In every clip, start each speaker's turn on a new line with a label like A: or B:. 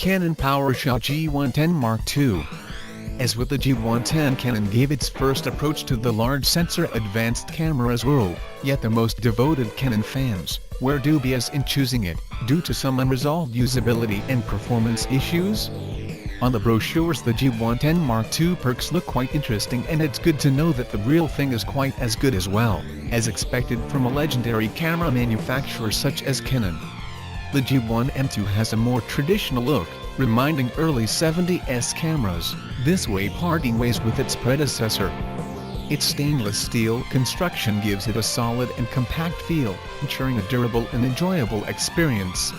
A: Canon PowerShot G110 Mark II. As with the G110, Canon gave its first approach to the large sensor advanced camera's role, yet the most devoted Canon fans were dubious in choosing it, due to some unresolved usability and performance issues. On the brochures, the G110 Mark II perks look quite interesting, and it's good to know that the real thing is quite as good as well, as expected from a legendary camera manufacturer such as Canon. The G1M2 has a more traditional look, reminding early 70s cameras, this way parting ways with its predecessor. Its stainless steel construction gives it a solid and compact feel, ensuring a durable and enjoyable experience.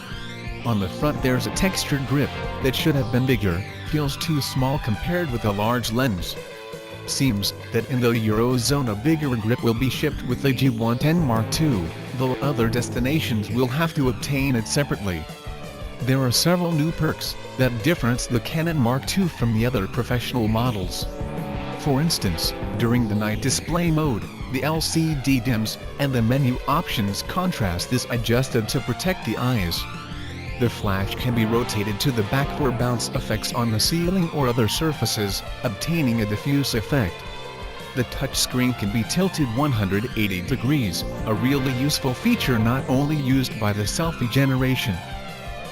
A: On the front there's a textured grip that should have been bigger, feels too small compared with a large lens. Seems that in the Eurozone a bigger grip will be shipped with the G110 Mark II, though other destinations will have to obtain it separately. There are several new perks that differentiate the Canon Mark II from the other professional models. For instance, during the night display mode, the LCD dims, and the menu options contrast is adjusted to protect the eyes. The flash can be rotated to the back for bounce effects on the ceiling or other surfaces, obtaining a diffuse effect. The touchscreen can be tilted 180 degrees, a really useful feature not only used by the selfie generation.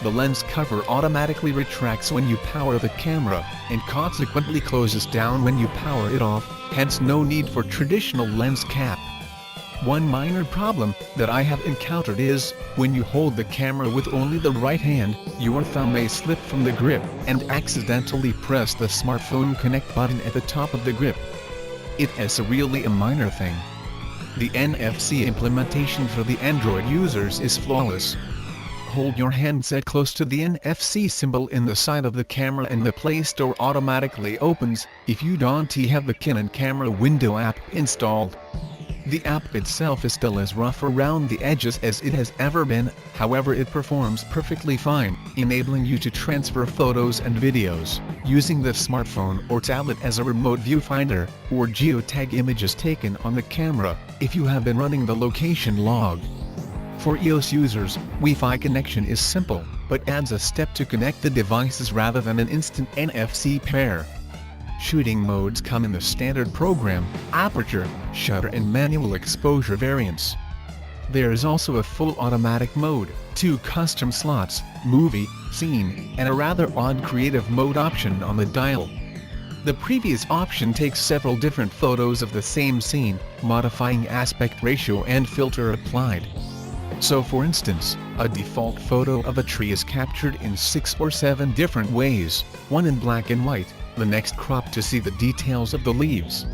A: The lens cover automatically retracts when you power the camera, and consequently closes down when you power it off, hence no need for traditional lens cap. One minor problem that I have encountered is, when you hold the camera with only the right hand, your thumb may slip from the grip and accidentally press the smartphone connect button at the top of the grip. It is really a minor thing. The NFC implementation for the Android users is flawless. Hold your handset close to the NFC symbol in the side of the camera and the Play Store automatically opens, if you don't have the Canon Camera Window app installed. The app itself is still as rough around the edges as it has ever been, however it performs perfectly fine, enabling you to transfer photos and videos, using the smartphone or tablet as a remote viewfinder, or geotag images taken on the camera, if you have been running the location log. For iOS users, Wi-Fi connection is simple, but adds a step to connect the devices rather than an instant NFC pair. Shooting modes come in the standard program, aperture, shutter and manual exposure variants. There is also a full automatic mode, 2 custom slots, movie, scene, and a rather odd creative mode option on the dial. The previous option takes several different photos of the same scene, modifying aspect ratio and filter applied. So for instance, a default photo of a tree is captured in 6 or 7 different ways, one in black and white, the next cropped to see the details of the leaves.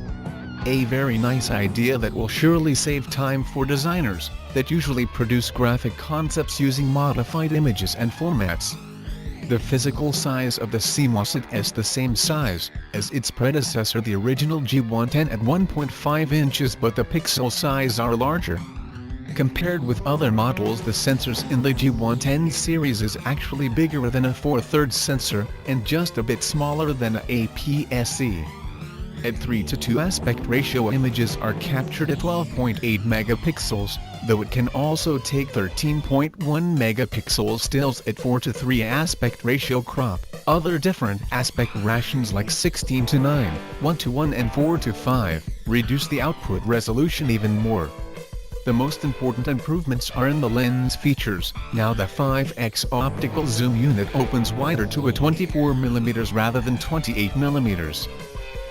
A: A very nice idea that will surely save time for designers that usually produce graphic concepts using modified images and formats. The physical size of the CMOS is the same size as its predecessor, the original G110 at 1.5 inches, but the pixel size are larger. Compared with other models, the sensors in the G110 series is actually bigger than a 4/3 sensor, and just a bit smaller than a APS-C. At 3:2 aspect ratio, images are captured at 12.8 megapixels, though it can also take 13.1 megapixel stills at 4:3 aspect ratio crop. Other different aspect ratios like 16:9, 1:1 and 4:5 reduce the output resolution even more. The most important improvements are in the lens features. Now the 5x optical zoom unit opens wider to a 24mm rather than 28mm.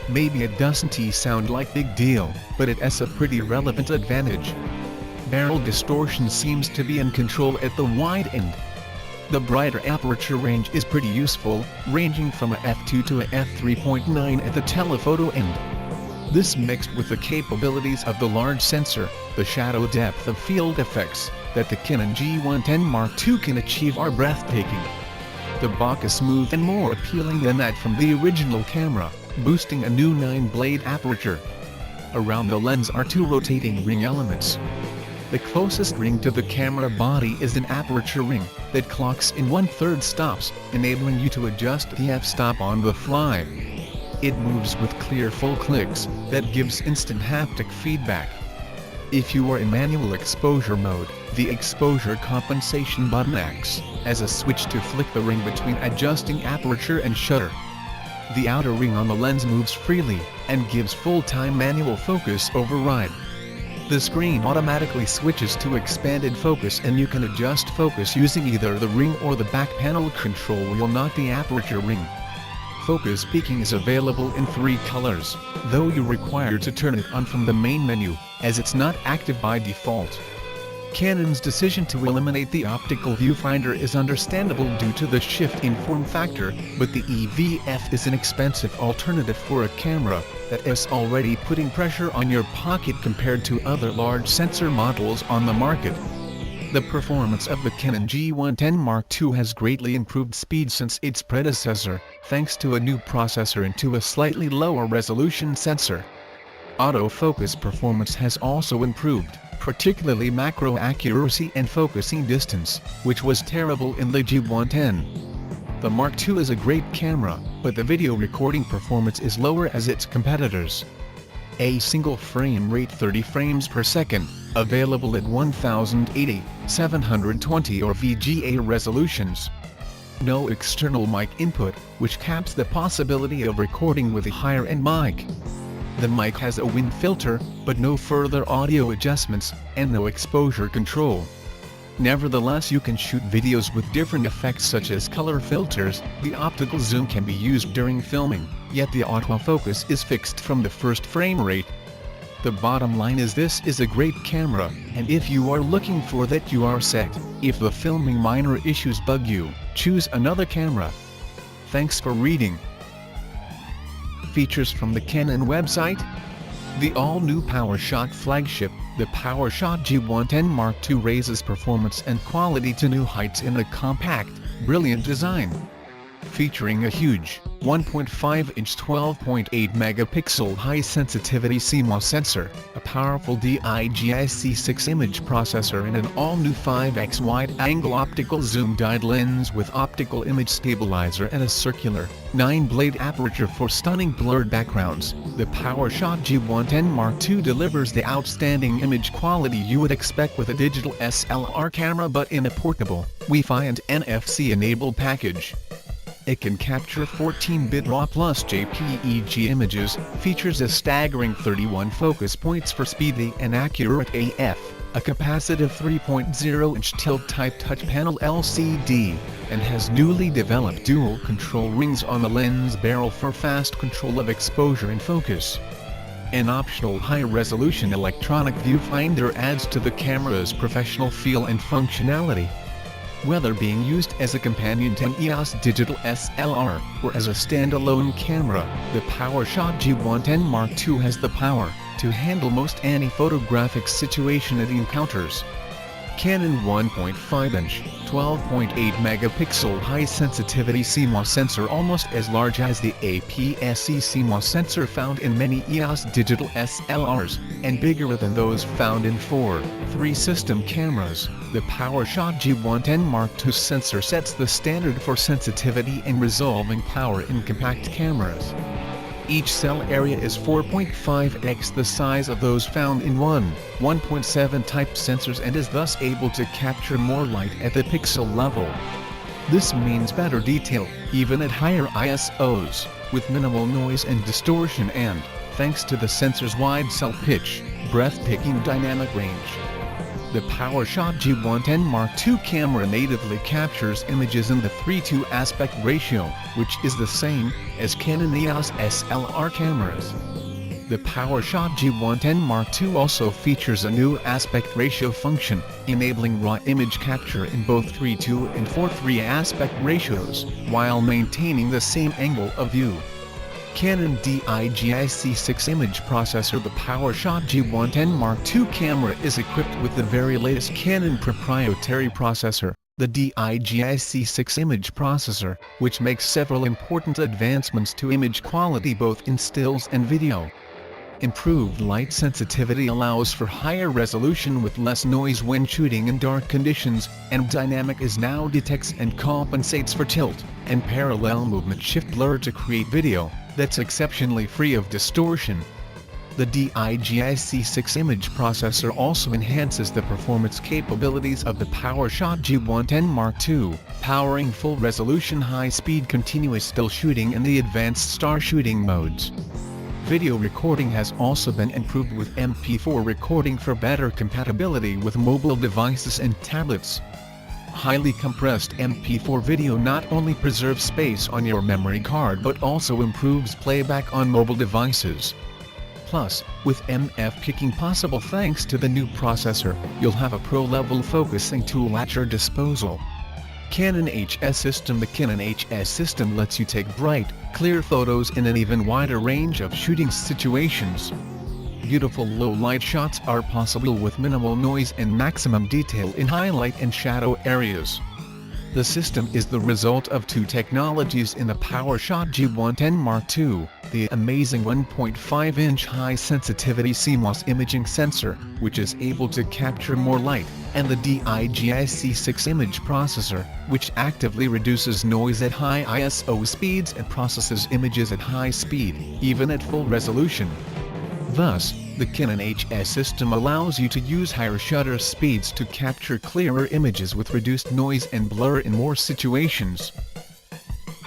A: Maybe it doesn't sound like big deal, but it is a pretty relevant advantage. Barrel distortion seems to be in control at the wide end. The brighter aperture range is pretty useful, ranging from a f2 to a f3.9 at the telephoto end. This mixed with the capabilities of the large sensor, the shadow depth of field effects that the Canon G110 Mark II can achieve are breathtaking. The bokeh is smooth and more appealing than that from the original camera, boosting a new 9-blade aperture. Around the lens are 2 rotating ring elements. The closest ring to the camera body is an aperture ring that clocks in 1/3 stops, enabling you to adjust the f-stop on the fly. It moves with clear full clicks that gives instant haptic feedback. If you are in manual exposure mode, the exposure compensation button acts as a switch to flick the ring between adjusting aperture and shutter. The outer ring on the lens moves freely and gives full-time manual focus override. The screen automatically switches to expanded focus, and you can adjust focus using either the ring or the back panel control wheel, not the aperture ring. Focus peaking is available in 3 colors, though you're required to turn it on from the main menu, as it's not active by default. Canon's decision to eliminate the optical viewfinder is understandable due to the shift in form factor, but the EVF is an expensive alternative for a camera that is already putting pressure on your pocket compared to other large sensor models on the market. The performance of the Canon G110 Mark II has greatly improved speed since its predecessor, thanks to a new processor and to a slightly lower resolution sensor. Autofocus performance has also improved, particularly macro accuracy and focusing distance, which was terrible in the G110. The Mark II is a great camera, but the video recording performance is lower as its competitors. A single frame rate 30 frames per second, available at 1080, 720 or VGA resolutions. No external mic input, which caps the possibility of recording with a higher-end mic. The mic has a wind filter, but no further audio adjustments, and no exposure control. Nevertheless, you can shoot videos with different effects such as color filters. The optical zoom can be used during filming, yet the autofocus is fixed from the first frame rate. The bottom line is, this is a great camera, and if you are looking for that, you are set. If the filming minor issues bug you, choose another camera. Thanks for reading. Features from the Canon website: the all-new PowerShot flagship, the PowerShot G110 Mark II raises performance and quality to new heights in a compact, brilliant design. Featuring a huge, 1.5-inch 12.8-megapixel high-sensitivity CMOS sensor, a powerful DIGIC6 image processor and an all-new 5x wide-angle optical zoom-dyed lens with optical image stabilizer and a circular, 9-blade aperture for stunning blurred backgrounds, the PowerShot G110 Mark II delivers the outstanding image quality you would expect with a digital SLR camera, but in a portable, Wi-Fi and NFC-enabled package. It can capture 14-bit RAW plus JPEG images, features a staggering 31 focus points for speedy and accurate AF, a capacitive 3.0-inch tilt-type touch panel LCD, and has newly developed dual control rings on the lens barrel for fast control of exposure and focus. An optional high-resolution electronic viewfinder adds to the camera's professional feel and functionality. Whether being used as a companion to an EOS digital SLR, or as a standalone camera, the PowerShot G110 Mark II has the power to handle most any photographic situation it encounters. Canon 1.5-inch, 12.8-megapixel high-sensitivity CMOS sensor, almost as large as the APS-C CMOS sensor found in many EOS digital SLRs, and bigger than those found in 4.3 system cameras. The PowerShot G110 Mark II sensor sets the standard for sensitivity and resolving power in compact cameras. Each cell area is 4.5x the size of those found in 1.7 type sensors, and is thus able to capture more light at the pixel level. This means better detail, even at higher ISOs, with minimal noise and distortion and, thanks to the sensor's wide cell pitch, breathtaking dynamic range. The PowerShot G110 Mark II camera natively captures images in the 3:2 aspect ratio, which is the same as Canon EOS SLR cameras. The PowerShot G110 Mark II also features a new aspect ratio function, enabling raw image capture in both 3:2 and 4:3 aspect ratios, while maintaining the same angle of view. Canon DIGIC6 image processor. The PowerShot G110 Mark II camera is equipped with the very latest Canon proprietary processor, the DIGIC6 image processor, which makes several important advancements to image quality both in stills and video. Improved light sensitivity allows for higher resolution with less noise when shooting in dark conditions, and dynamic is now detects and compensates for tilt and parallel movement shift blur to create video that's exceptionally free of distortion. The DIGIC6 image processor also enhances the performance capabilities of the PowerShot G110 Mark II, powering full-resolution high-speed continuous still shooting in the advanced star shooting modes. Video recording has also been improved with MP4 recording for better compatibility with mobile devices and tablets. Highly compressed MP4 video not only preserves space on your memory card but also improves playback on mobile devices. Plus, with MF picking possible thanks to the new processor, you'll have a pro-level focusing tool at your disposal. Canon HS System. The Canon HS System lets you take bright, clear photos in an even wider range of shooting situations. Beautiful low-light shots are possible with minimal noise and maximum detail in highlight and shadow areas. The system is the result of two technologies in the PowerShot G110 Mark II, the amazing 1.5-inch high-sensitivity CMOS imaging sensor, which is able to capture more light, and the DIGIC6 image processor, which actively reduces noise at high ISO speeds and processes images at high speed, even at full resolution. Thus, the Canon HS system allows you to use higher shutter speeds to capture clearer images with reduced noise and blur in more situations.